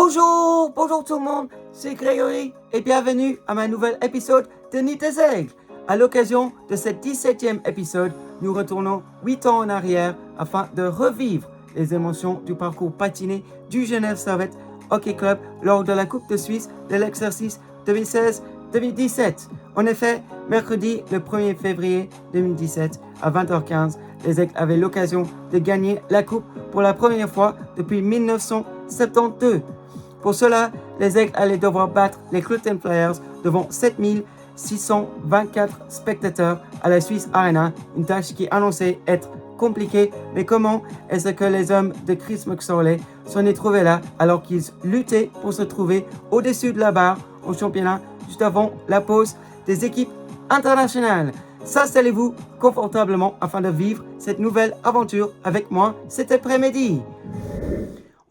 Bonjour tout le monde, c'est Grégory et bienvenue à ma nouvel épisode de Nid des Aigles. À l'occasion de ce 17e épisode, nous retournons 8 ans en arrière afin de revivre les émotions du parcours patiné du Genève Servette Hockey Club lors de la Coupe de Suisse de l'exercice 2016-2017. En effet, mercredi le 1er février 2017 à 20h15, les Aigles avaient l'occasion de gagner la Coupe pour la première fois depuis 1972. Pour cela, les Aigles allaient devoir battre les Clutton Flyers devant 7624 spectateurs à la Swiss Arena, une tâche qui annonçait être compliquée. Mais comment est-ce que les hommes de Chris McSorley s'en est trouvés là alors qu'ils luttaient pour se trouver au-dessus de la barre au championnat juste avant la pause des équipes internationales? Installez-vous confortablement afin de vivre cette nouvelle aventure avec moi cet après-midi.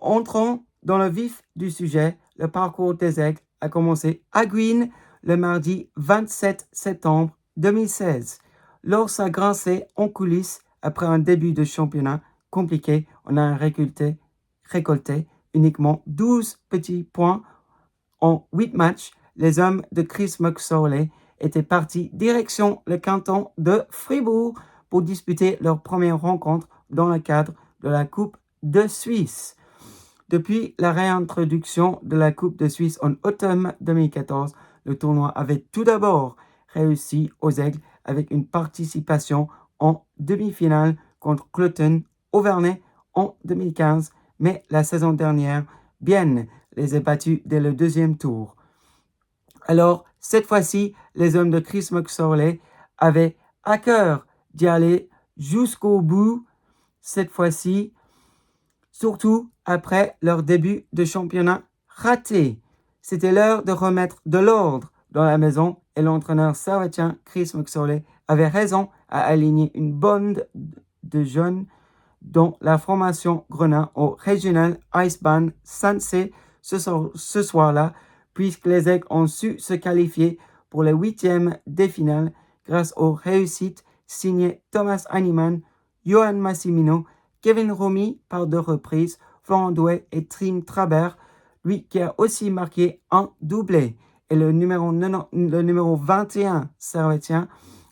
Entrons dans le vif du sujet. Le parcours des Aigles a commencé à Green le mardi 27 septembre 2016. Lors ça grinçait en coulisses après un début de championnat compliqué, on a récolté uniquement 12 petits points en 8 matchs. Les hommes de Chris McSorley étaient partis direction le canton de Fribourg pour disputer leur première rencontre dans le cadre de la Coupe de Suisse. Depuis la réintroduction de la Coupe de Suisse en automne 2014, le tournoi avait tout d'abord réussi aux Aigles avec une participation en demi-finale contre Clutton Auvernais en 2015, mais la saison dernière, Bienne les a battus dès le deuxième tour. Alors, cette fois-ci, les hommes de Chris McSorley avaient à cœur d'y aller jusqu'au bout, cette fois-ci, surtout après leur début de championnat raté. C'était l'heure de remettre de l'ordre dans la maison et l'entraîneur servettien Chris McSorley avait raison à aligner une bande de jeunes dont la formation Grenat au Regional Icebahn Sensei ce soir-là, puisque les Aigles ont su se qualifier pour les 8e des finales grâce aux réussites signées Thomas Heinemann, Johan Massimino, Kevin Romy par 2 reprises, Florent Douai et Trim Trabert, lui qui a aussi marqué un doublé. Et le numéro 21 servettien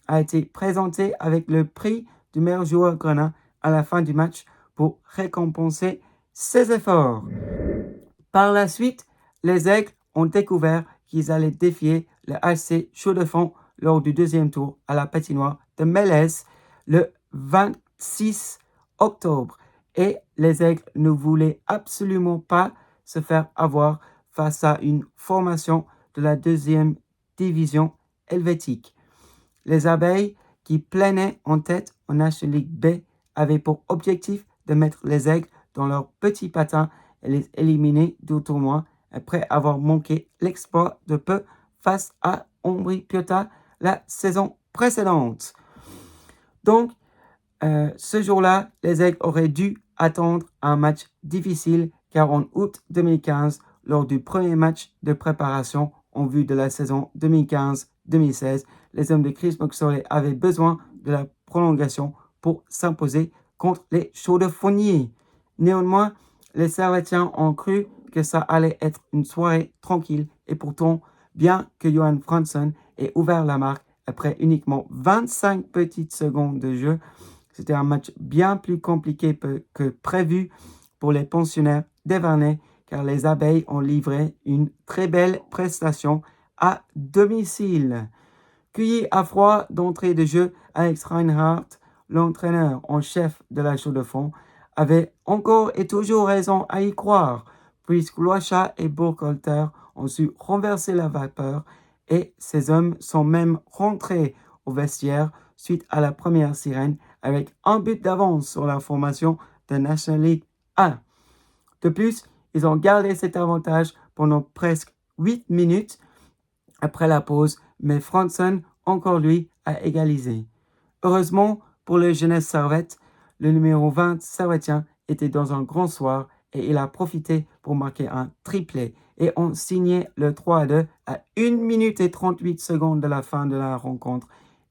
a été présenté avec le prix du meilleur joueur Grenat à la fin du match pour récompenser ses efforts. Par la suite, les Aigles ont découvert qu'ils allaient défier le HC Chaux-de-Fonds lors du deuxième tour à la patinoire de Mélèze le 26 octobre. Et les Aigles ne voulaient absolument pas se faire avoir face à une formation de la 2e division helvétique. Les Abeilles, qui plaignaient en tête en National League B, avaient pour objectif de mettre les Aigles dans leur petit patin et les éliminer du tournoi après avoir manqué l'exploit de peu face à Ombri Piotta la saison précédente. Donc, ce jour-là, les Aigles auraient dû attendre un match difficile car en août 2015, lors du premier match de préparation en vue de la saison 2015-2016, les hommes de Chris McSorley avaient besoin de la prolongation pour s'imposer contre les Chaux-de-Fonds. Néanmoins, les Servettiens ont cru que ça allait être une soirée tranquille et pourtant, bien que Johan Franson ait ouvert la marque après uniquement 25 petites secondes de jeu, c'était un match bien plus compliqué que prévu pour les pensionnaires d'Evernay car les Abeilles ont livré une très belle prestation à domicile. Cueilli à froid d'entrée de jeu, Alex Reinhardt, l'entraîneur en chef de la Chaux-de-Fonds, avait encore et toujours raison à y croire, puisque Loacha et Burkhalter ont su renverser la vapeur et ces hommes sont même rentrés au vestiaire suite à la première sirène avec un but d'avance sur la formation de National League 1. De plus, ils ont gardé cet avantage pendant presque 8 minutes après la pause, mais Franson, encore lui, a égalisé. Heureusement pour le Jeunesse Servette, le numéro 20 servettien était dans un grand soir et il a profité pour marquer un triplé et ont signé le 3-2 à 1 minute et 38 secondes de la fin de la rencontre.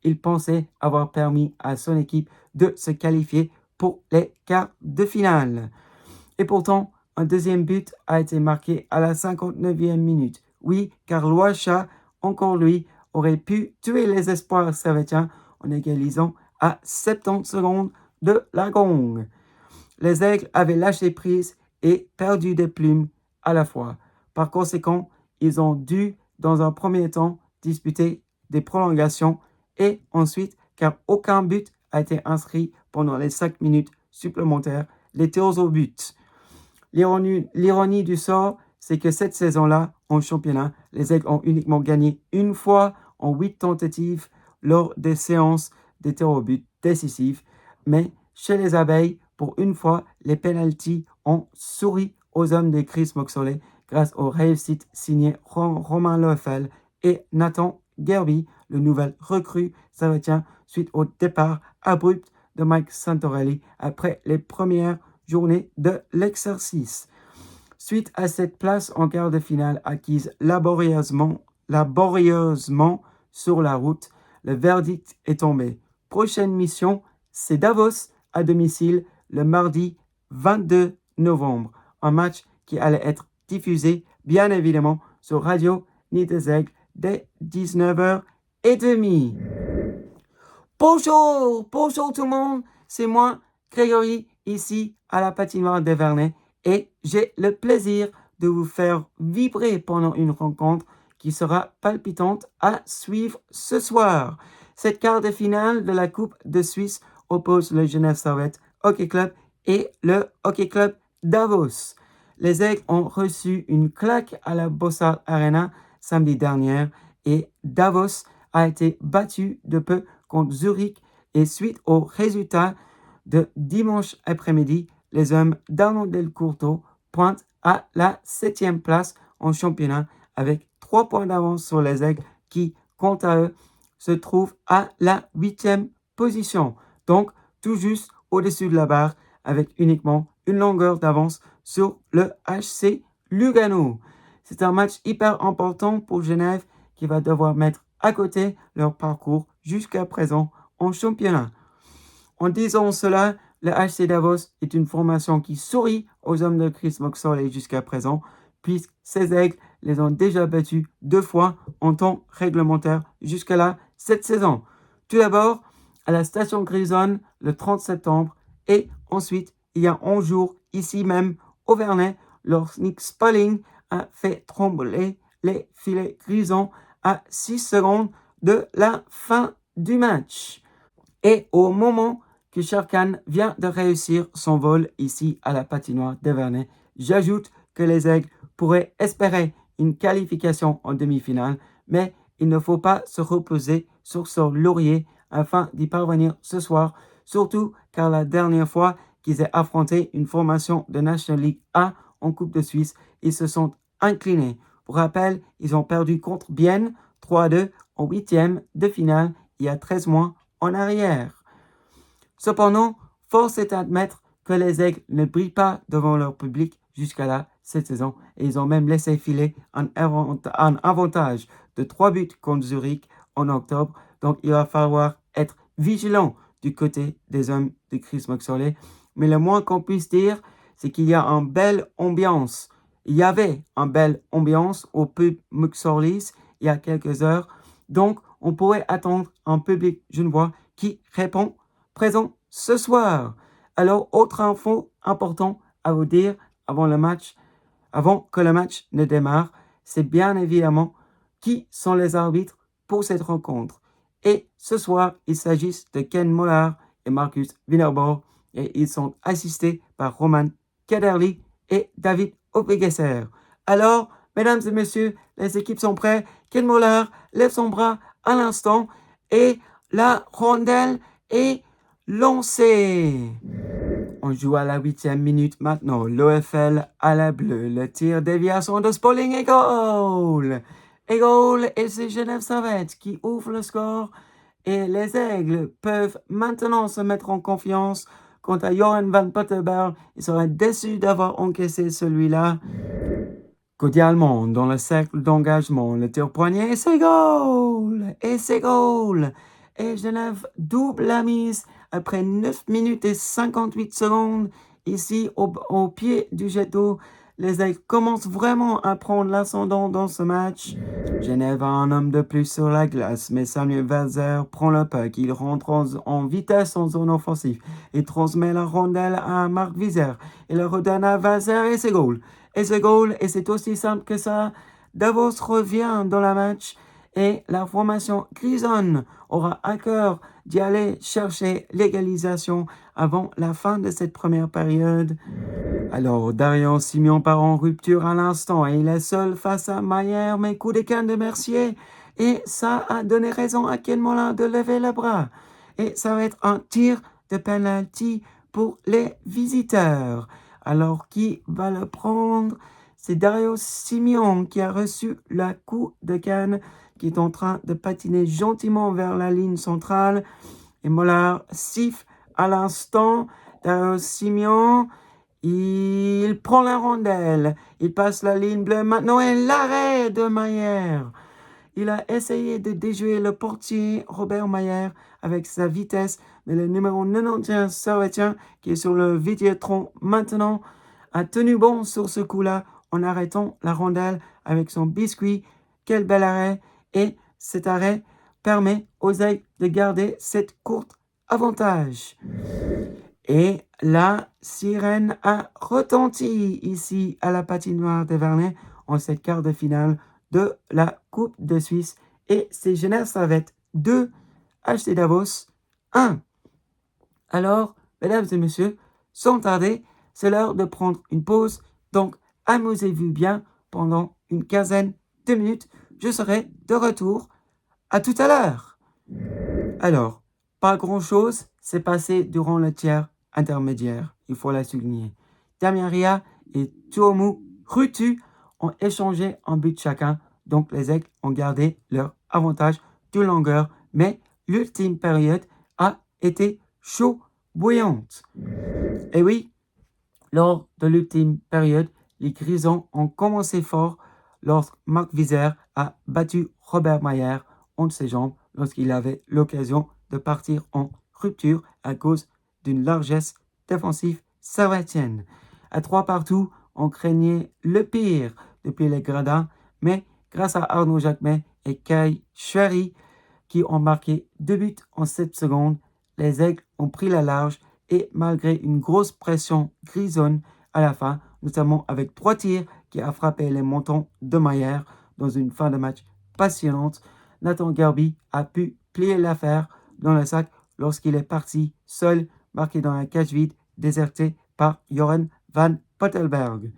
Il pensait avoir permis à son équipe de se qualifier pour les quarts de finale. Et pourtant, Un deuxième but a été marqué à la 59e minute. Oui, car Loacha, encore lui, aurait pu tuer les espoirs servétiens en égalisant à 70 secondes de la gong. Les Aigles avaient lâché prise et perdu des plumes à la fois. Par conséquent, ils ont dû, dans un premier temps, disputer des prolongations et ensuite, car aucun but a été inscrit pendant les 5 minutes supplémentaires, les tirs au but. L'ironie du sort, c'est que cette saison-là, en championnat, les Aigles ont uniquement gagné une fois en 8 tentatives lors des séances des tirs au but décisives. Mais chez les Abeilles, pour une fois, les pénaltys ont souri aux hommes de Chris Moxley grâce aux réussites signées Romain Loeffel et Nathan Gerby, le nouvel recrue servétien, suite au départ abrupt de Mike Santorelli après les premières journée de l'exercice. Suite à cette place en quart de finale acquise laborieusement sur la route, le verdict est tombé. Prochaine mission, c'est Davos à domicile le mardi 22 novembre. Un match qui allait être diffusé, bien évidemment, sur Radio Nid des Aigles dès 19h30. Bonjour tout le monde, c'est moi, Grégory, ici à la patinoire de Vernet, et j'ai le plaisir de vous faire vibrer pendant une rencontre qui sera palpitante à suivre ce soir. Cette quart de finale de la Coupe de Suisse oppose le Genève Servette Hockey Club et le Hockey Club Davos. Les Aigles ont reçu une claque à la Bossard Arena samedi dernier et Davos a été battu de peu contre Zurich et suite au résultat de dimanche après-midi, les hommes d'Arnaud Delcourteau pointent à la 7e place en championnat avec 3 points d'avance sur les Aigles qui, quant à eux, se trouvent à la 8e position. Donc, tout juste au-dessus de la barre avec uniquement une longueur d'avance sur le HC Lugano. C'est un match hyper important pour Genève qui va devoir mettre à côté leur parcours jusqu'à présent en championnat. En disant cela, le HC Davos est une formation qui sourit aux hommes de Chris Moxley jusqu'à présent, puisque ces Aigles les ont déjà battus 2 fois en temps réglementaire jusqu'à là cette saison. Tout d'abord, à la station Grisonne le 30 septembre et ensuite, il y a 11 jours, ici même au Vernet, lorsque Nick Spalling a fait trembler les filets grisons à 6 secondes de la fin du match. Et au moment que Sharkan vient de réussir son vol ici à la patinoire de Vernet, j'ajoute que les Aigles pourraient espérer une qualification en demi-finale, mais il ne faut pas se reposer sur son laurier afin d'y parvenir ce soir, surtout car la dernière fois qu'ils aient affronté une formation de National League A en Coupe de Suisse, ils se sont inclinés. Pour rappel, ils ont perdu contre Bienne 3-2 en 8e de finale il y a 13 mois en arrière. Cependant, force est d'admettre que les Aigles ne brillent pas devant leur public jusqu'à là cette saison et ils ont même laissé filer un avantage de 3 buts contre Zurich en octobre. Donc il va falloir être vigilant du côté des hommes de Chris Moxley. Mais le moins qu'on puisse dire, c'est qu'il y a une belle ambiance. Il y avait une belle ambiance au pub Moxley's il y a quelques heures. Donc on pourrait attendre un public genevois qui répond présent ce soir. Alors, autre info important à vous dire avant que le match ne démarre, c'est bien évidemment qui sont les arbitres pour cette rencontre. Et ce soir, il s'agit de Ken Mollard et Marcus Wienerborg et ils sont assistés par Roman Kaderli et David Opegesser. Alors, mesdames et messieurs, les équipes sont prêtes. Ken Mollard lève son bras à l'instant et la rondelle est lancée. On joue à la 8e minute maintenant. L'OFL à la bleue. Le tir déviation de Spalling et goal. Et goal, et c'est Genève Servette qui ouvre le score. Et les Aigles peuvent maintenant se mettre en confiance. Quant à Johan van Potterberg, il serait déçu d'avoir encaissé celui-là. Cordialement, dans le cercle d'engagement, le tir poignet, et c'est goal! Et c'est goal! Et Genève double la mise après 9 minutes et 58 secondes. ici au pied du jet d'eau. Les Aigles commencent vraiment à prendre l'ascendant dans ce match. Genève a un homme de plus sur la glace, mais Samuel Valzer prend le puck. Il rentre en vitesse en zone offensive. Il transmet la rondelle à Marc Vizer. Il la redonne à Valzer et c'est goal. Et c'est goal, et c'est aussi simple que ça. Davos revient dans le match et la formation Grisonne aura à cœur d'y aller chercher l'égalisation avant la fin de cette première période. Alors, Darian Simeon part en rupture à l'instant et il est seul face à Maillère, mais coup de canne de Mercier. Et ça a donné raison à Ken Molin de lever le bras. Et ça va être un tir de penalty pour les visiteurs. Alors, qui va le prendre? C'est Dario Simeon qui a reçu le coup de canne, qui est en train de patiner gentiment vers la ligne centrale. Et Mollard siffle à l'instant. Dario Simeon, il prend la rondelle. Il passe la ligne bleue maintenant et l'arrêt de Maillère. Il a essayé de déjouer le portier Robert Maillère avec sa vitesse, mais le numéro 91 Servetien, qui est sur le Vidéotron maintenant, a tenu bon sur ce coup-là en arrêtant la rondelle avec son biscuit. Quel bel arrêt! Et cet arrêt permet aux Aigles de garder cette courte avantage. Et la sirène a retenti ici à la patinoire de Vernet en cette quart de finale de la Coupe de Suisse. Et c'est Genève Servette 2, HC Davos 1. Alors, mesdames et messieurs, sans tarder, c'est l'heure de prendre une pause. Donc, amusez-vous bien pendant une quinzaine de minutes. Je serai de retour. À tout à l'heure. Alors, pas grand-chose s'est passé durant le tiers intermédiaire, il faut la souligner. Damien Ria et Tuomu Rutu ont échangé un but chacun, donc les Aigles ont gardé leur avantage de longueur, mais l'ultime période a été chaud bouillante. Et oui, lors de l'ultime période, les Grisons ont commencé fort lorsque Marc Vizer a battu Robert Maillère entre ses jambes lorsqu'il avait l'occasion de partir en rupture à cause d'une largesse défensive servétienne. À 3 partout, on craignait le pire depuis les gradins, mais grâce à Arnaud Jacquemet et Kai Schwery qui ont marqué 2 buts en 7 secondes, les Aigles ont pris la large et malgré une grosse pression grisonne à la fin, notamment avec 3 tirs qui a frappé les montants de Maillère dans une fin de match passionnante, Nathan Garby a pu plier l'affaire dans le sac lorsqu'il est parti seul, marqué dans la cage vide, déserté par Joren van Pottelberg.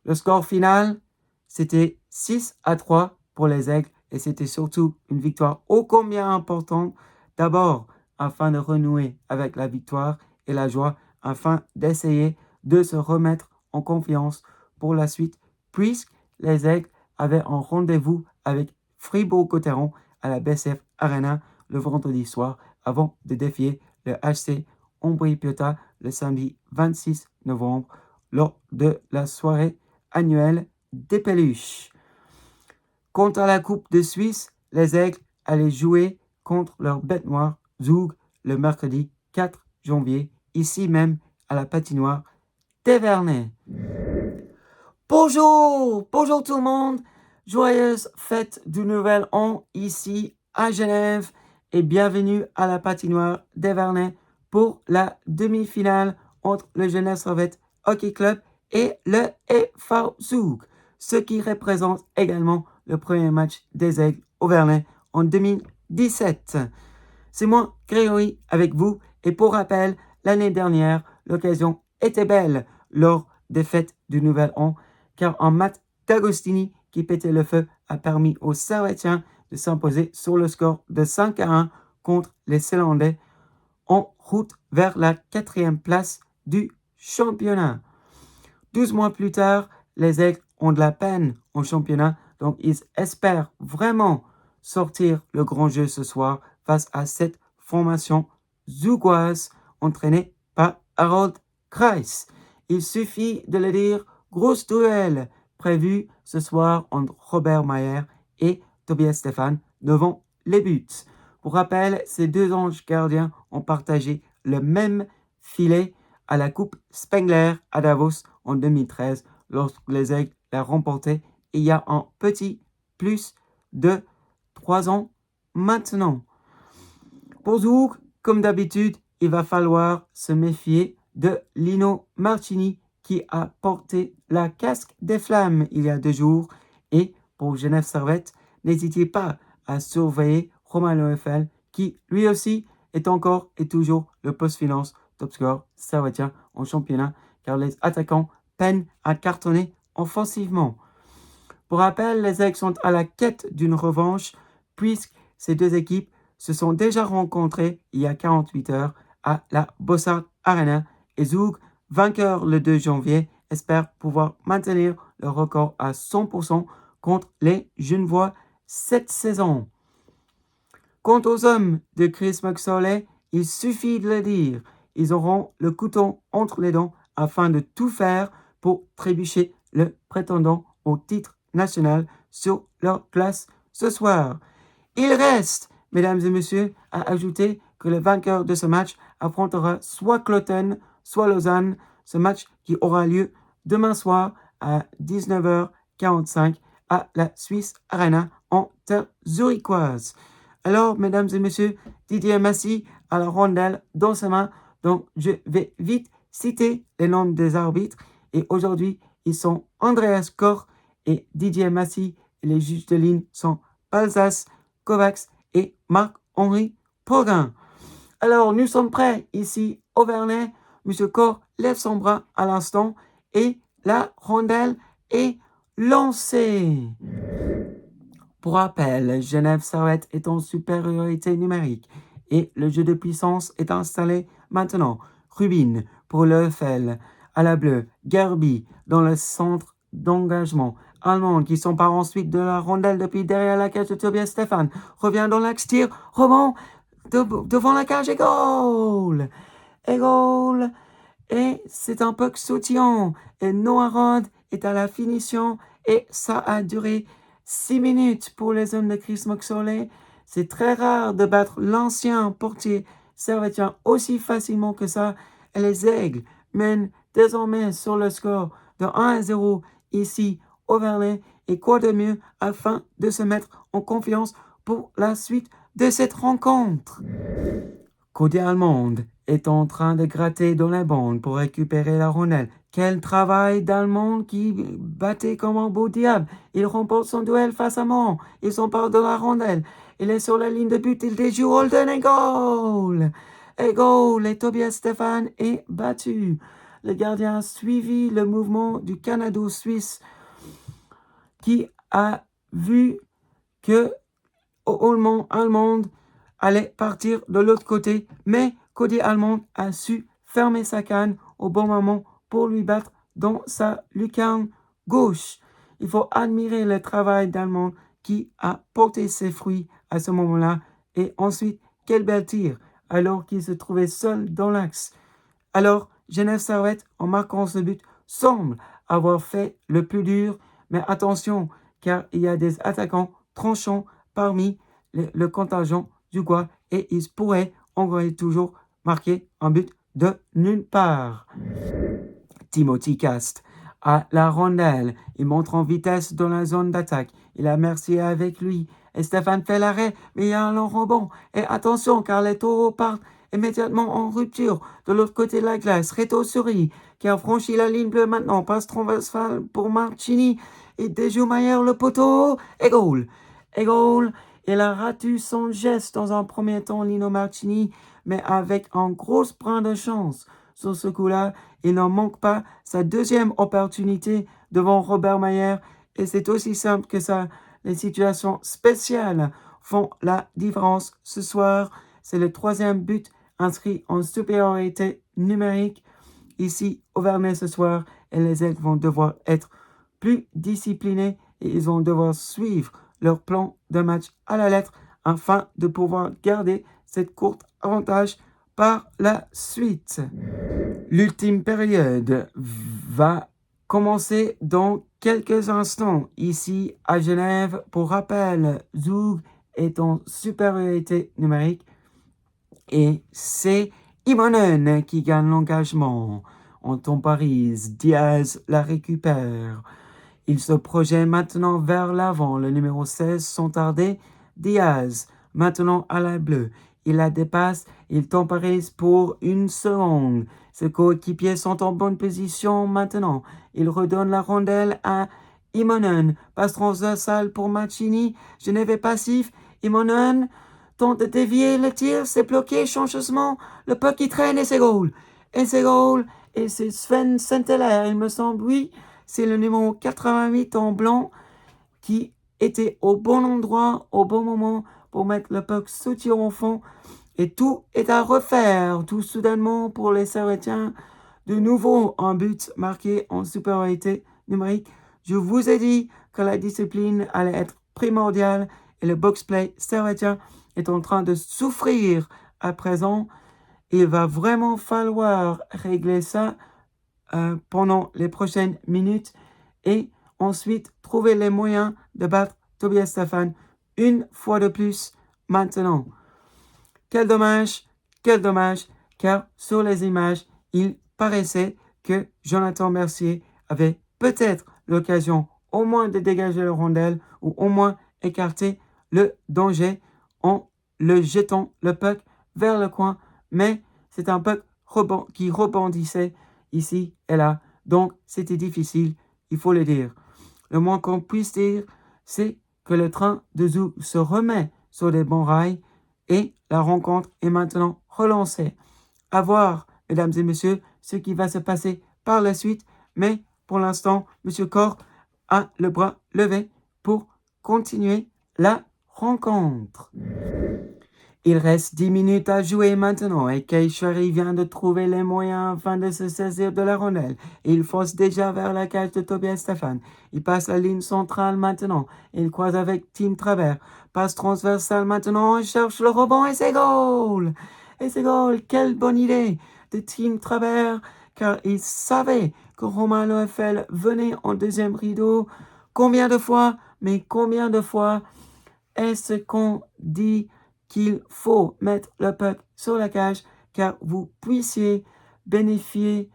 Le score final, c'était 6-3 pour les Aigles et c'était surtout une victoire ô combien importante, d'abord afin de renouer avec la victoire et la joie, afin d'essayer de se remettre en confiance pour la suite, puisque les Aigles avaient un rendez-vous avec Fribourg-Gotteron à la BCF Arena le vendredi soir avant de défier le HC Ombrie-Piotta le samedi 26 novembre lors de la soirée annuelle des peluches. Quant à la Coupe de Suisse, les Aigles allaient jouer contre leur bête noire Zug le mercredi 4 janvier, ici même à la patinoire d'Evernay. Bonjour tout le monde, joyeuse fête du Nouvel An ici à Genève et bienvenue à la patinoire d'Evernay pour la demi-finale entre le Genève Servette Hockey Club et le EV Zug, ce qui représente également le premier match des Aigles au Vernet en 2017. C'est moi, Grégory, avec vous, et pour rappel, l'année dernière, l'occasion était belle lors des fêtes du Nouvel An, car un Matt D'Agostini qui pétait le feu a permis aux Servetiens de s'imposer sur le score de 5-1 contre les Célandais en route vers la 4e place du championnat. 12 mois plus tard, les Aigles ont de la peine au championnat, donc ils espèrent vraiment sortir le grand jeu ce soir face à cette formation zugoise entraînée par Harold Kreis. Il suffit de le dire, gros duel prévu ce soir entre Robert Maillère et Tobias Stéphane devant les buts. Pour rappel, ces deux anges gardiens ont partagé le même filet à la Coupe Spengler à Davos en 2013 lorsque les Aigles l'ont remporté il y a un petit plus de 3 ans maintenant. Pour Zug, comme d'habitude, il va falloir se méfier de Lino Martini qui a porté la casque des flammes il y a 2 jours. Et pour Genève Servette, n'hésitez pas à surveiller Romain Lefebvre qui lui aussi est encore et toujours le post-finance top score servetien en championnat car les attaquants peinent à cartonner offensivement. Pour rappel, les Aigles sont à la quête d'une revanche puisque ces deux équipes se sont déjà rencontrées il y a 48 heures à la Bossard Arena et Zug, vainqueur le 2 janvier, espère pouvoir maintenir le record à 100% contre les Genevois cette saison. Quant aux hommes de Chris McSorley, il suffit de le dire, ils auront le couteau entre les dents afin de tout faire pour trébucher le prétendant au titre national sur leur place ce soir. Il reste, mesdames et messieurs, à ajouter que le vainqueur de ce match affrontera soit Cloton, soit Lausanne, ce match qui aura lieu demain soir à 19h45 à la Swiss Arena en terre zurichoise. Alors, mesdames et messieurs, Didier Massy à la rondelle dans sa main, donc je vais vite citer les noms des arbitres. Et aujourd'hui, ils sont Andreas Koch et Didier Massy. Et les juges de ligne sont Balsas Kovacs et Marc-Henri Poguin. Alors, nous sommes prêts ici au Vernet. Monsieur Koch lève son bras à l'instant et la rondelle est lancée. Pour rappel, Genève Servette est en supériorité numérique et le jeu de puissance est installé maintenant. Rubin pour l'EFL, à la bleue, Gerby dans le centre d'engagement. Allemand qui s'empare ensuite de la rondelle depuis derrière la cage de Tobias Stéphane. Revient dans l'axe, tire, rebond devant la cage et goal! Et goal! Et c'est un puck sautillant. Et Noah Rod est à la finition et ça a duré 6 minutes pour les hommes de Chris McSorley. C'est très rare de battre l'ancien portier servetien aussi facilement que ça. Et les Aigles mènent désormais sur le score de 1-0 ici au Vernet. Et quoi de mieux afin de se mettre en confiance pour la suite de cette rencontre. Côté allemande est en train de gratter dans la bande pour récupérer la rondelle. Quel travail d'Allemand qui battait comme un beau diable. Il remporte son duel face à Mans. Il s'empare de la rondelle. Il est sur la ligne de but. Il déjoue Holden et goal! Et goal! Et Tobias Stéphane est battu. Le gardien a suivi le mouvement du Canado-Suisse qui a vu que Allemande allait partir de l'autre côté, mais côté Allemande a su fermer sa canne au bon moment pour lui battre dans sa lucarne gauche. Il faut admirer le travail d'Allemande qui a porté ses fruits à ce moment-là. Et ensuite, quel bel tir, alors qu'il se trouvait seul dans l'axe. Alors, Genève Servette, en marquant ce but, semble avoir fait le plus dur. Mais attention, car il y a des attaquants tranchants parmi le contingent du Gois et ils pourraient encore toujours marquer un but de nulle part. Timothy Cast à la rondelle. Il montre en vitesse dans la zone d'attaque. Il a Mercier avec lui. Et Stéphane fait l'arrêt, mais il y a un long rebond. Et attention, car les taureaux partent immédiatement en rupture. De l'autre côté de la glace, Reto Suri, qui a franchi la ligne bleue maintenant, passe transversale pour Marcini. Et déjoue Maillard le poteau. Et goal! Et goal! Il a raté son geste dans un premier temps, Lino Marcini, mais avec un gros brin de chance. Sur ce coup-là, il n'en manque pas sa deuxième opportunité devant Robert Mayer. Et c'est aussi simple que ça. Les situations spéciales font la différence ce soir. C'est le 3e but inscrit en supériorité numérique ici au Vernet ce soir. Et les Aigles vont devoir être plus disciplinés et ils vont devoir suivre leur plan de match à la lettre afin de pouvoir garder cette courte avantage par la suite. L'ultime période va commencer dans quelques instants ici à Genève. Pour rappel, Zug est en supériorité numérique et c'est Imonen qui gagne l'engagement. On temporise. Diaz la récupère. Il se projette maintenant vers l'avant. Le numéro 16 sont tardés. Diaz, maintenant à la bleue. Il la dépasse. Il temporise pour 1 seconde. Ses coéquipiers sont en bonne position maintenant. Il redonne la rondelle à Imonen. Passe transversale pour Mancini. Genève passif. Imonen tente de dévier le tir. C'est bloqué. Changement. Le puck qui traîne et c'est goal. Et c'est goal. Et c'est Sven Saint-Hilaire, il me semble, oui. C'est le numéro 88 en blanc qui était au bon endroit, au bon moment pour mettre le puck sous tir au fond. Et tout est à refaire, tout soudainement pour les Servetiens. De nouveau un but marqué en supériorité numérique. Je vous ai dit que la discipline allait être primordiale et le box-play Servetien est en train de souffrir à présent. Il va vraiment falloir régler ça pendant les prochaines minutes et ensuite trouver les moyens de battre Tobias Stefan une fois de plus maintenant. Quel dommage, car sur les images, il paraissait que Jonathan Mercier avait peut-être l'occasion au moins de dégager le rondelle ou au moins écarter le danger en le jetant le puck vers le coin, mais c'est un puck qui rebondissait ici et là, donc c'était difficile, il faut le dire. Le moins qu'on puisse dire, c'est que le train de Zou se remet sur les bons rails et la rencontre est maintenant relancée. À voir, mesdames et messieurs, ce qui va se passer par la suite, mais pour l'instant, M. Corr a le bras levé pour continuer la rencontre. Il reste 10 minutes à jouer maintenant et Keishari vient de trouver les moyens afin de se saisir de la rondelle. Il fonce déjà vers la cage de Tobias Stefan. Il passe la ligne centrale maintenant. Il croise avec Tim Travers. Passe transversale maintenant. Il cherche le rebond et c'est goal! Et c'est goal! Quelle bonne idée de Tim Travers car il savait que Romain Loeffel venait en deuxième rideau. Combien de fois est-ce qu'on dit qu'il faut mettre le puck sur la cage car vous puissiez bénéficier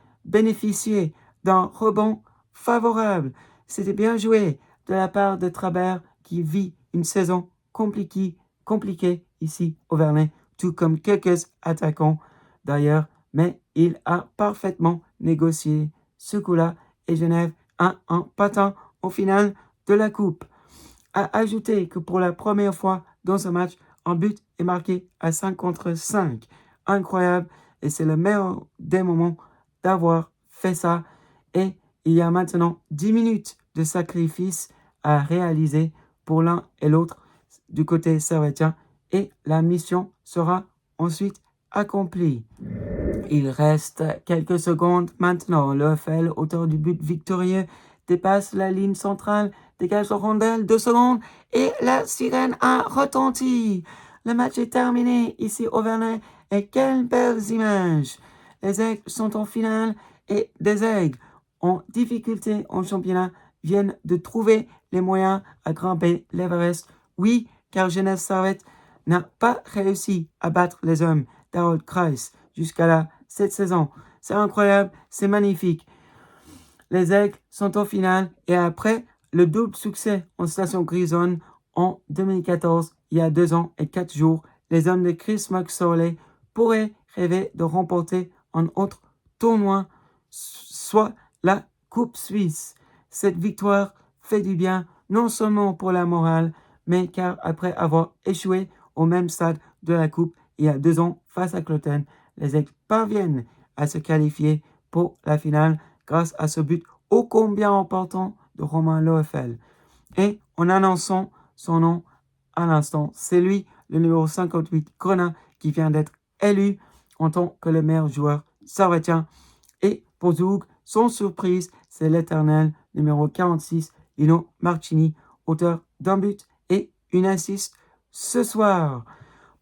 d'un rebond favorable. C'était bien joué de la part de Trabert qui vit une saison compliquée ici au Vernet, tout comme quelques attaquants d'ailleurs, mais il a parfaitement négocié ce coup-là et Genève a un patin au final de la coupe. À ajouter que pour la première fois dans ce match, un but est marqué à 5 contre 5. Incroyable. Et c'est le meilleur des moments d'avoir fait ça. Et il y a maintenant 10 minutes de sacrifice à réaliser pour l'un et l'autre du côté servetien. Et la mission sera ensuite accomplie. Il reste quelques secondes maintenant. Loeffel, auteur du but victorieux, dépasse la ligne centrale, dégage la rondelle, 2 secondes, et la sirène a retenti. Le match est terminé ici au Vernet, et quelles belles images. Les Aigles sont en finale, et des Aigles en difficulté en championnat viennent de trouver les moyens à grimper l'Everest. Oui, car Genève Servette n'a pas réussi à battre les hommes d'Harold Kreis jusqu'à là cette saison. C'est incroyable, c'est magnifique. Les Aigles sont en finale et après le double succès en station Grisonne en 2014, il y a 2 ans et 4 jours, les hommes de Chris McSorley pourraient rêver de remporter un autre tournoi, soit la Coupe Suisse. Cette victoire fait du bien non seulement pour la morale, mais car après avoir échoué au même stade de la Coupe il y a 2 ans face à Cloten, les Aigles parviennent à se qualifier pour la finale grâce à ce but ô combien important de Romain Loeffel. Et en annonçant son nom à l'instant, c'est lui, le numéro 58, Grenat, qui vient d'être élu en tant que le meilleur joueur servetien. Et pour Zoug, son surprise, c'est l'éternel numéro 46, Lino Marcini, auteur d'un but et une assist ce soir.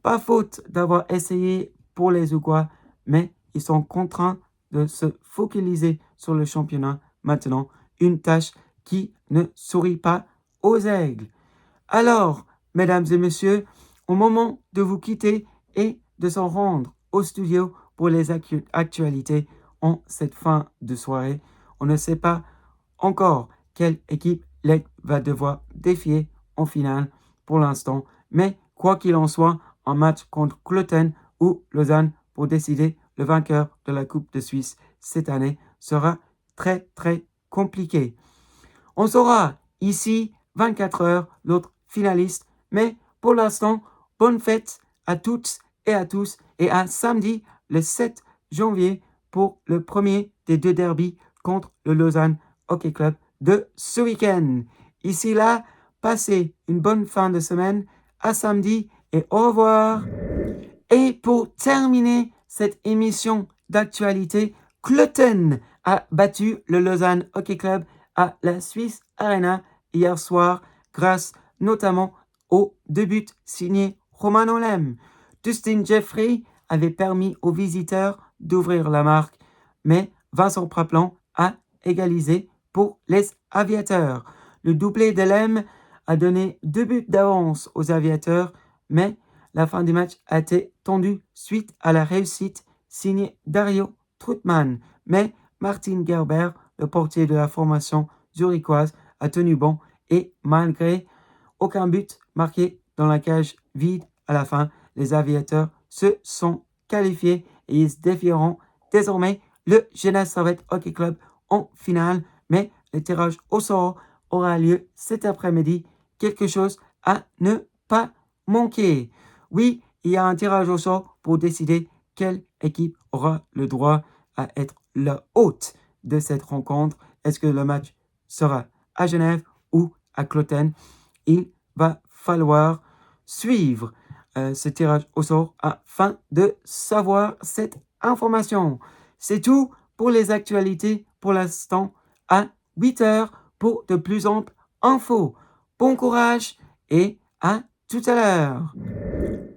Pas faute d'avoir essayé pour les Zougois, mais ils sont contraints de se focaliser sur le championnat maintenant, une tâche qui ne sourit pas aux Aigles. Alors, mesdames et messieurs, au moment de vous quitter et de s'en rendre au studio pour les actualités en cette fin de soirée. On ne sait pas encore quelle équipe l'Aigle va devoir défier en finale pour l'instant. Mais quoi qu'il en soit, un match contre Cloten ou Lausanne pour décider le vainqueur de la Coupe de Suisse cette année sera très très compliqué. On saura ici 24 heures l'autre finaliste, mais pour l'instant, bonne fête à toutes et à tous et à samedi le 7 janvier pour le premier des deux derbys contre le Lausanne Hockey Club de ce week-end. Ici là, passez une bonne fin de semaine, à samedi et au revoir. Et pour terminer cette émission d'actualité, Cloten a battu le Lausanne Hockey Club à la Swiss Arena hier soir grâce notamment aux 2 buts signés Romano Lem. Dustin Jeffrey avait permis aux visiteurs d'ouvrir la marque, mais Vincent Praplan a égalisé pour les Aviateurs. Le doublé de Lem a donné 2 buts d'avance aux Aviateurs, mais la fin du match a été tendue suite à la réussite signée Dario Trutman. Mais Martin Gerber, le portier de la formation zurichoise, a tenu bon et malgré aucun but marqué dans la cage vide à la fin, les Aviateurs se sont qualifiés et ils défieront désormais le Jeunesse Servette Hockey Club en finale. Mais le tirage au sort aura lieu cet après-midi. Quelque chose à ne pas manquer. Oui, il y a un tirage au sort pour décider quelle équipe aura le droit à être la hôte de cette rencontre. Est-ce que le match sera à Genève ou à Cloten? Il va falloir suivre ce tirage au sort afin de savoir cette information. C'est tout pour les actualités pour l'instant à 8 heures pour de plus amples infos. Bon courage et à tout à l'heure.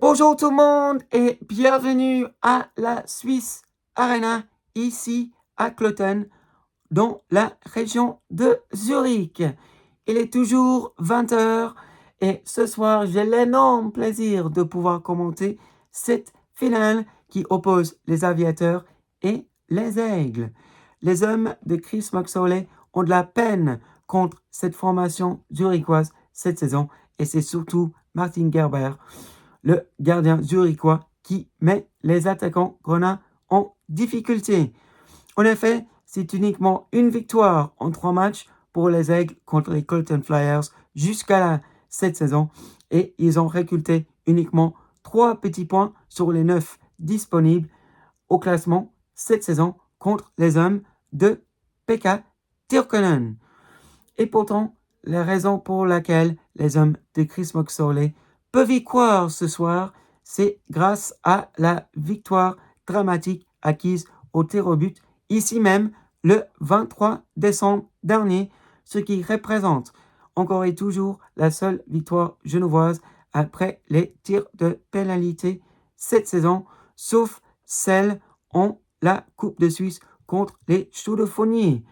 Bonjour tout le monde et bienvenue à la Swiss Arena ici à Cloten dans la région de Zurich. Il est toujours 20h et ce soir j'ai l'énorme plaisir de pouvoir commenter cette finale qui oppose les Aviateurs et les Aigles. Les hommes de Chris McSorley ont de la peine contre cette formation zurichoise cette saison et c'est surtout Martin Gerber, le gardien zurichois, qui met les attaquants grenats en difficulté. En effet, c'est uniquement une victoire en 3 matchs pour les Aigles contre les Colton Flyers jusqu'à cette saison et ils ont récolté uniquement 3 petits points sur les 9 disponibles au classement cette saison contre les hommes de Pekka Tirkkonen. Et pourtant, la raison pour laquelle les hommes de Chris McSorley peuvent y croire ce soir, c'est grâce à la victoire dramatique acquise au tir au but, ici même le 23 décembre dernier, ce qui représente encore et toujours la seule victoire genevoise après les tirs de pénalité cette saison, sauf celle en la Coupe de Suisse contre les Chaudes-Fonniers.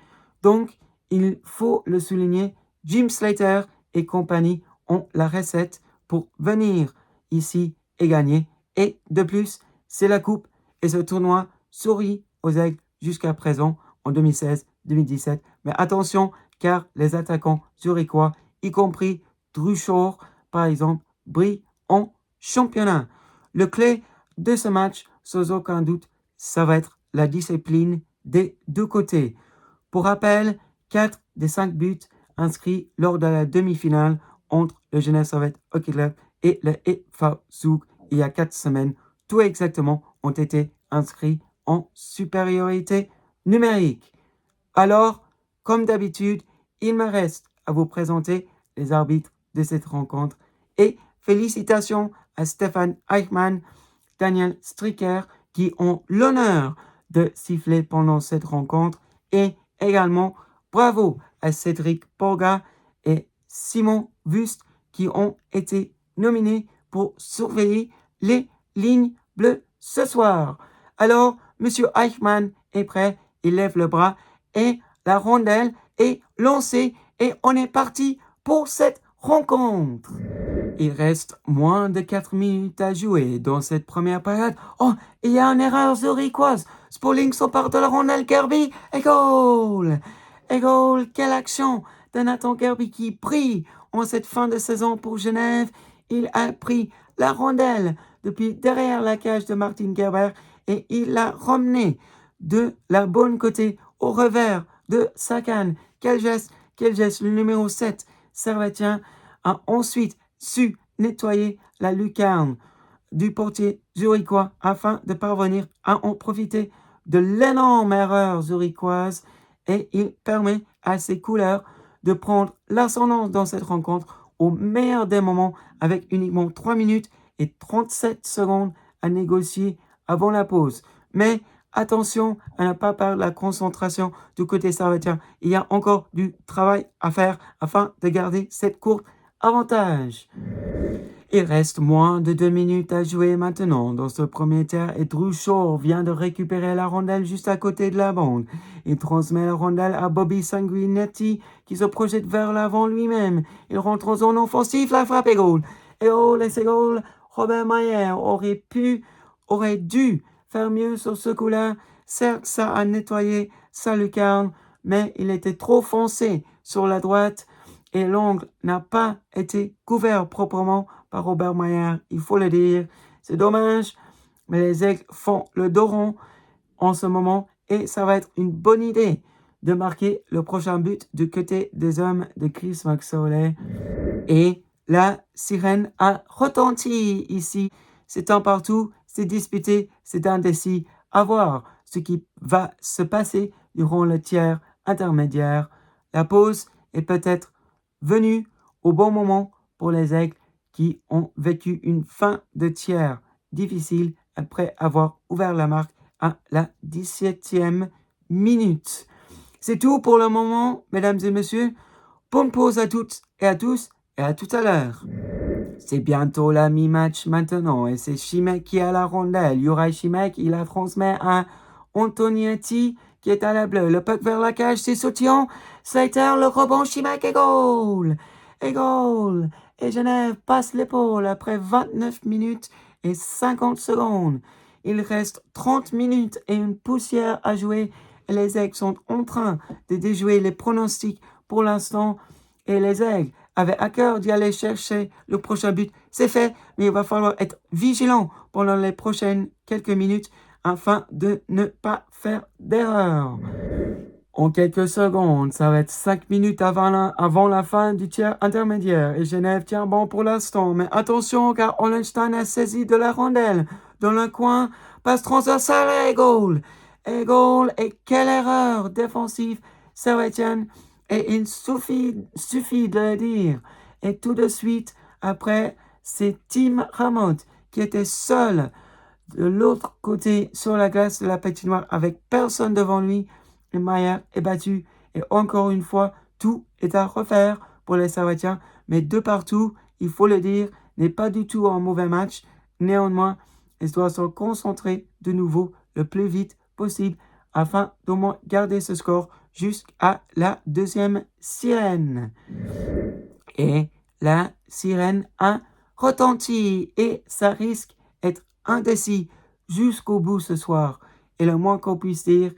Donc, il faut le souligner, Jim Slater et compagnie ont la recette pour venir ici et gagner. Et de plus, c'est la coupe et ce tournoi sourit aux Aigles jusqu'à présent en 2016-2017. Mais attention, car les attaquants zurichois, y compris Drew Shore, par exemple, brillent en championnat. Le clé de ce match, sans aucun doute, ça va être la discipline des deux côtés. Pour rappel, 4 des 5 buts inscrits lors de la demi-finale entre le Jeunesse Servette Hockey Club et le EV Zug il y a 4 semaines, tout exactement, ont été inscrits en supériorité numérique. Alors, comme d'habitude, il me reste à vous présenter les arbitres de cette rencontre et félicitations à Stefan Eichmann, Daniel Stricker qui ont l'honneur de siffler pendant cette rencontre et également bravo à Cédric Porga et Simon Wust qui ont été nominés pour surveiller les lignes bleues ce soir. Alors, Monsieur Eichmann est prêt, il lève le bras et la rondelle est lancée et on est parti pour cette rencontre. Il reste moins de 4 minutes à jouer dans cette première période. Oh, il y a une erreur zurichoise. Smalling s'empare de la rondelle Kirby et goal! Et goal, quelle action de Nathan Kirby qui brille en cette fin de saison pour Genève. Il a pris la rondelle depuis derrière la cage de Martin Gerber et il l'a ramené de la bonne côté au revers de sa canne. Quel geste, le numéro 7, Servetien, a ensuite su nettoyer la lucarne du portier zurichois afin de parvenir à en profiter de l'énorme erreur zurichoise et il permet à ses couleurs de prendre l'ascendance dans cette rencontre au meilleur des moments avec uniquement 3 minutes et 37 secondes à négocier avant la pause. Mais attention à ne pas perdre la concentration du côté servetien. Il y a encore du travail à faire afin de garder cette courte avantage. Il reste moins de 2 minutes à jouer maintenant dans ce premier tiers et Drew Shore vient de récupérer la rondelle juste à côté de la bande. Il transmet la rondelle à Bobby Sanguinetti qui se projette vers l'avant lui-même. Il rentre en zone offensive, la frappe est goal. Et oh, laissez goal, Robert Mayer aurait dû faire mieux sur ce coup-là. Certes, ça a nettoyé sa lucarne, mais il était trop foncé sur la droite et l'angle n'a pas été couvert proprement par Robert Mayer, il faut le dire. C'est dommage, mais les Aigles font le dos rond en ce moment et ça va être une bonne idée de marquer le prochain but du côté des hommes de Chris McSorley. Et la sirène a retenti ici. C'est un partout, c'est disputé, c'est indécis. À voir ce qui va se passer durant le tiers intermédiaire. La pause est peut-être venue au bon moment pour les Aigles qui ont vécu une fin de tiers difficile après avoir ouvert la marque à la 17e minute. C'est tout pour le moment, mesdames et messieurs. Bonne pause à toutes et à tous et à tout à l'heure. C'est bientôt la mi-match maintenant et c'est Chimek qui a la rondelle. Juraj Chimek, il la transmet à Antonietti qui est à la bleue. Le puck vers la cage, c'est Sautillon. Slater, le rebond, Chimek et goal! Et goal! Et Genève passe l'épaule après 29 minutes et 50 secondes. Il reste 30 minutes et une poussière à jouer. Et les Aigles sont en train de déjouer les pronostics pour l'instant. Et les Aigles avaient à cœur d'y aller chercher le prochain but. C'est fait, mais il va falloir être vigilant pendant les prochaines quelques minutes afin de ne pas faire d'erreur. En quelques secondes, ça va être 5 minutes avant la fin du tiers intermédiaire. Et Genève tient bon pour l'instant. Mais attention, car Hollenstein a saisi de la rondelle. Dans le coin, passe transversale et goal. Et goal, et quelle erreur défensive servétienne. Et il suffit de le dire. Et tout de suite, après, c'est Tim Ramotte qui était seul de l'autre côté sur la glace de la patinoire avec personne devant lui. Et Mayer est battu. Et encore une fois, tout est à refaire pour les Servetiens. Mais de partout, il faut le dire, n'est pas du tout un mauvais match. Néanmoins, ils doivent se concentrer de nouveau le plus vite possible afin d'au moins garder ce score jusqu'à la deuxième sirène. Et la sirène a retenti et ça risque d'être indécis jusqu'au bout ce soir. Et le moins qu'on puisse dire,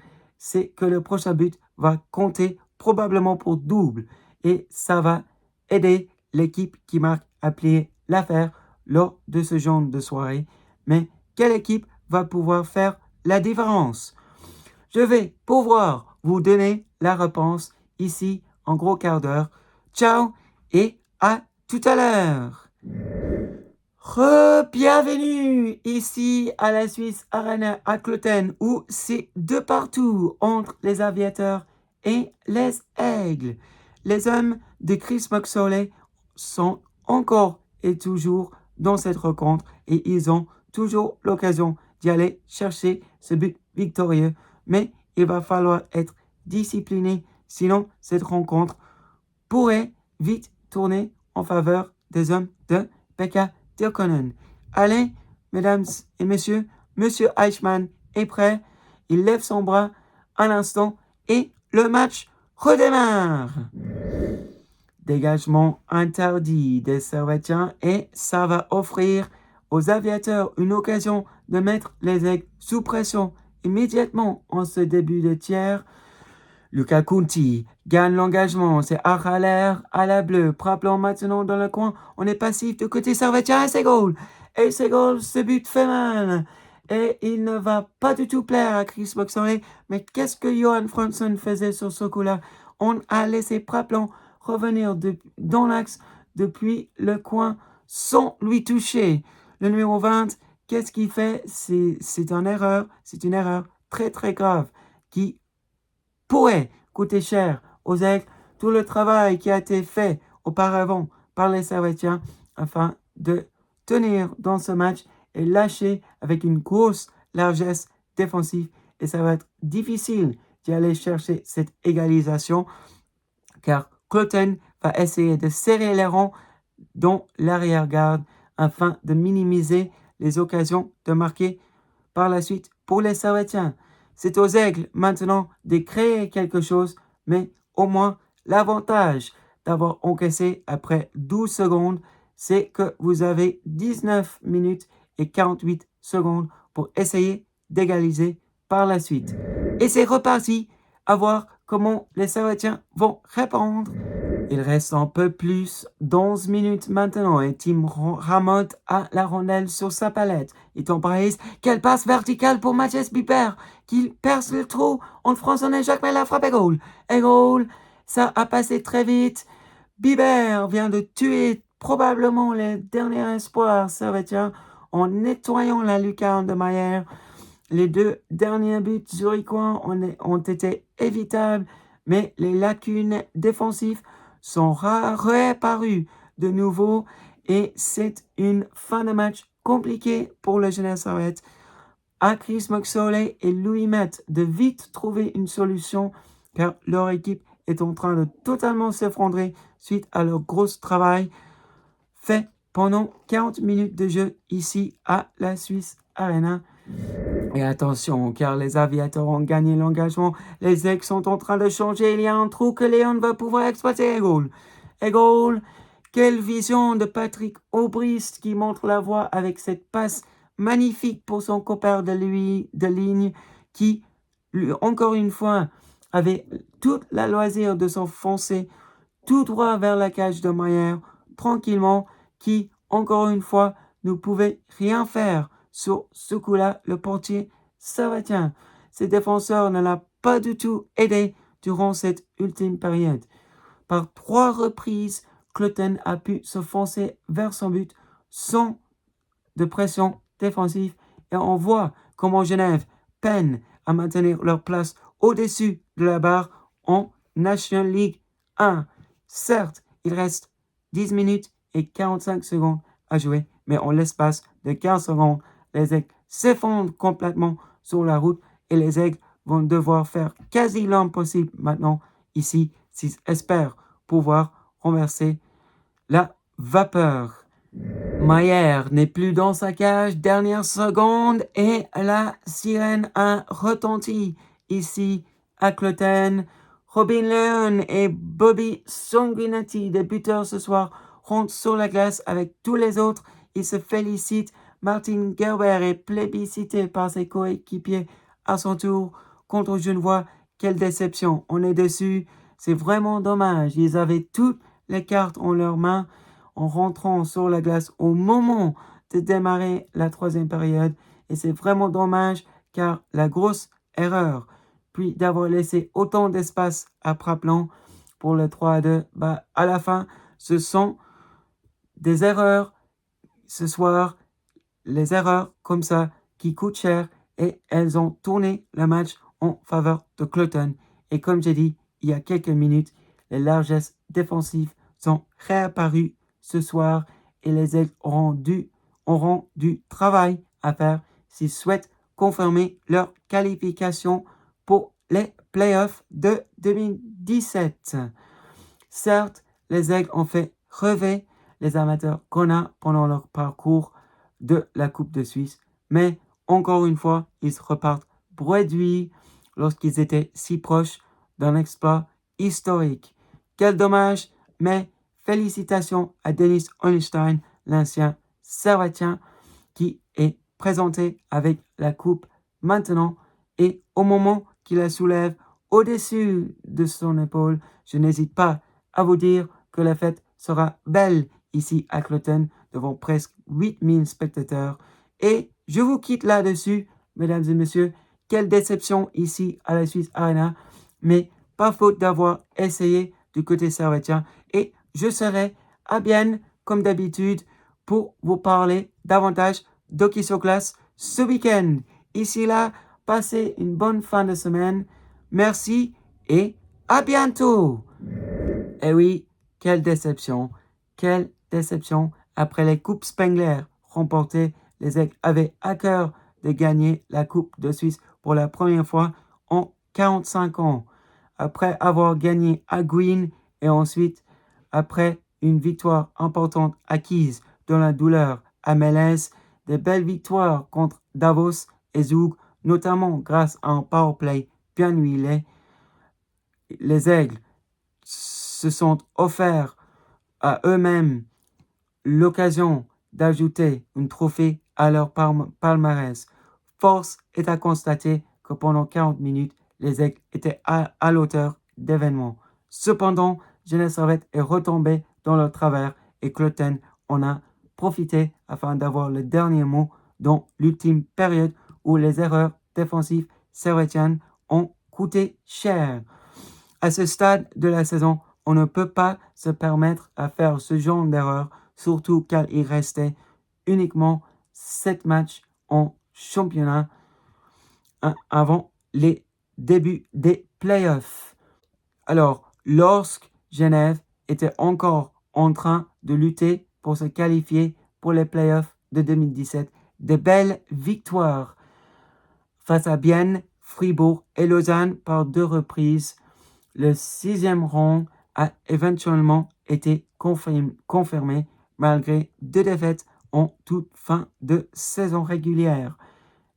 c'est que le prochain but va compter probablement pour double. Et ça va aider l'équipe qui marque à plier l'affaire lors de ce genre de soirée. Mais quelle équipe va pouvoir faire la différence? Je vais pouvoir vous donner la réponse ici en gros quart d'heure. Ciao et à tout à l'heure. Bienvenue ici à la Swiss Arena à Cloten où c'est de partout entre les aviateurs et les Aigles. Les hommes de Chris McSorley sont encore et toujours dans cette rencontre et ils ont toujours l'occasion d'y aller chercher ce but victorieux. Mais il va falloir être discipliné, sinon cette rencontre pourrait vite tourner en faveur des hommes de Pekka Tirkkonen. Allez, mesdames et messieurs, Monsieur Eichmann est prêt. Il lève son bras un instant et le match redémarre. Dégagement interdit des Servetiens et ça va offrir aux aviateurs une occasion de mettre les Aigles sous pression immédiatement en ce début de tiers. Luca Conti gagne l'engagement, c'est Arhaler à la bleue, Praplan maintenant dans le coin, on est passif de côté Servetien et c'est goal. Et c'est goal, ce but fait mal. Et il ne va pas du tout plaire à Chris Boxoré, mais qu'est-ce que Johan Franson faisait sur ce coup-là? On a laissé Praplan revenir dans l'axe depuis le coin sans lui toucher. Le numéro 20, qu'est-ce qu'il fait? C'est une erreur très très grave qui pourrait coûter cher aux Aigles tout le travail qui a été fait auparavant par les Servetiens afin de tenir dans ce match et lâcher avec une grosse largesse défensive. Et ça va être difficile d'y aller chercher cette égalisation car Cloten va essayer de serrer les rangs dans l'arrière-garde afin de minimiser les occasions de marquer par la suite pour les Servetiens. C'est aux Aigles maintenant de créer quelque chose, mais au moins l'avantage d'avoir encaissé après 12 secondes, c'est que vous avez 19 minutes et 48 secondes pour essayer d'égaliser par la suite. Et c'est reparti à voir comment les Servetiens vont répondre. Il reste un peu plus d'11 minutes maintenant et Tim Ramot a la rondelle sur sa palette. Il temporise. Quelle passe verticale pour Mathias Biber qui perce le trou entre Franson et Jacques Mel frappe et goal. Et goal, ça a passé très vite. Biber vient de tuer probablement les derniers espoirs servétiens en nettoyant la lucarne de Mayer. Les deux derniers buts zurichois ont été évitables, mais les lacunes défensives sont réapparues de nouveau et c'est une fin de match compliquée pour le Jeunesse Servette. À Chris Moxoley et Louis Met de vite trouver une solution car leur équipe est en train de totalement s'effondrer suite à leur gros travail fait pendant 40 minutes de jeu ici à la Suisse Arena. Et attention, car les aviateurs ont gagné l'engagement. Les Aigles sont en train de changer. Il y a un trou que Léon va pouvoir exploiter. Et goal. Quelle vision de Patrick Aubrist qui montre la voie avec cette passe magnifique pour son copain de ligne qui, encore une fois, avait toute la loisir de s'enfoncer tout droit vers la cage de Mayer, tranquillement, qui, encore une fois, ne pouvait rien faire. Sur ce coup-là, le portier servétien. Ses défenseurs ne l'ont pas du tout aidé durant cette ultime période. Par 3 reprises, Cloten a pu se foncer vers son but sans de pression défensive et on voit comment Genève peine à maintenir leur place au-dessus de la barre en National League 1. Certes, il reste 10 minutes et 45 secondes à jouer, mais en l'espace de 15 secondes, les Aigles s'effondrent complètement sur la route et les Aigles vont devoir faire quasi l'impossible maintenant ici s'ils espèrent pouvoir renverser la vapeur. Mayer n'est plus dans sa cage, dernière seconde et la sirène a retenti ici à Cloten. Robin Leon et Bobby Sanguinetti, des buteurs ce soir, rentrent sur la glace avec tous les autres. Ils se félicitent. Martin Gerber est plébiscité par ses coéquipiers à son tour. Contre Genevois, quelle déception. On est dessus. C'est vraiment dommage. Ils avaient toutes les cartes en leurs mains en rentrant sur la glace au moment de démarrer la 3e période. Et c'est vraiment dommage car la grosse erreur, puis d'avoir laissé autant d'espace à Praplan pour le 3-2, à la fin, ce sont des erreurs ce soir, les erreurs comme ça qui coûtent cher et elles ont tourné le match en faveur de Cloten. Et comme j'ai dit il y a quelques minutes, les largesses défensives sont réapparues ce soir et les Aigles auront du travail à faire s'ils souhaitent confirmer leur qualification pour les playoffs de 2017. Certes, les Aigles ont fait rêver les amateurs qu'on a pendant leur parcours de la Coupe de Suisse, mais encore une fois, ils repartent bredouilles lorsqu'ils étaient si proches d'un exploit historique. Quel dommage, mais félicitations à Dennis Holstein, l'ancien Servetien, qui est présenté avec la coupe maintenant. Et au moment qu'il la soulève au-dessus de son épaule, je n'hésite pas à vous dire que la fête sera belle ici à Cloton devant presque 8000 spectateurs. Et je vous quitte là-dessus, mesdames et messieurs. Quelle déception ici à la Swiss Arena, mais pas faute d'avoir essayé du côté servetien. Et je serai à Bienne, comme d'habitude, pour vous parler davantage d'hockey sur glace ce week-end. Ici là, passez une bonne fin de semaine. Merci et à bientôt. Eh oui, quelle déception. Quelle déception. Après les Coupes Spengler remportées, les Aigles avaient à cœur de gagner la Coupe de Suisse pour la première fois en 45 ans. Après avoir gagné à Green et ensuite, après une victoire importante acquise dans la douleur à Mélèze, de belles victoires contre Davos et Zug, notamment grâce à un powerplay bien huilé. Les Aigles se sont offerts à eux-mêmes l'occasion d'ajouter un trophée à leur palmarès. Force est à constater que pendant 40 minutes, les Aigles étaient à l'auteur d'événements. Cependant, Genève Servette est retombé dans leur travers et Cloton en a profité afin d'avoir le dernier mot dans l'ultime période où les erreurs défensives servettiennes ont coûté cher. À ce stade de la saison, on ne peut pas se permettre à faire ce genre d'erreur, surtout car il restait uniquement 7 matchs en championnat avant les débuts des playoffs. Alors, lorsque Genève était encore en train de lutter pour se qualifier pour les playoffs de 2017, de belles victoires face à Bienne, Fribourg et Lausanne par 2 reprises. Le 6e rang a éventuellement été confirmé malgré 2 défaites en toute fin de saison régulière.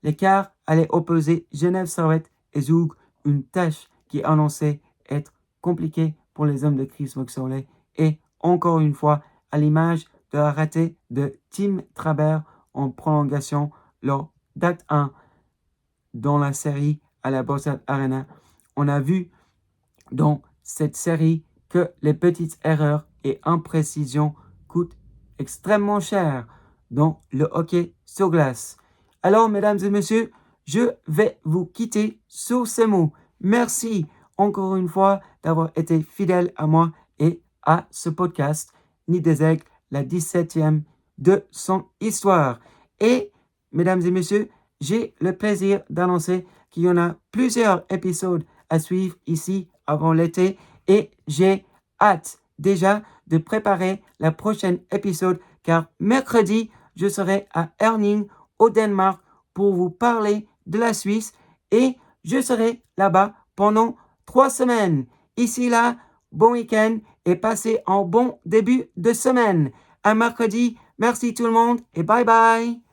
L'écart allait opposer Genève Servette et Zug, une tâche qui annonçait être compliquée pour les hommes de Chris McSorley et encore une fois à l'image de la ratée de Tim Trabert en prolongation lors d'acte 1 dans la série à la Bossard Arena. On a vu dans cette série que les petites erreurs et imprécisions coûtent extrêmement cher dans le hockey sur glace. Alors, mesdames et messieurs, je vais vous quitter sur ces mots. Merci encore une fois d'avoir été fidèles à moi et à ce podcast Nid des Aigles, la 17e de son histoire. Et, mesdames et messieurs, j'ai le plaisir d'annoncer qu'il y en a plusieurs épisodes à suivre ici avant l'été et j'ai hâte déjà de préparer la prochaine épisode car mercredi, je serai à Herning au Danemark pour vous parler de la Suisse et je serai là-bas pendant 3 semaines. Ici là, bon week-end et passez un bon début de semaine. À mercredi, merci tout le monde et bye bye.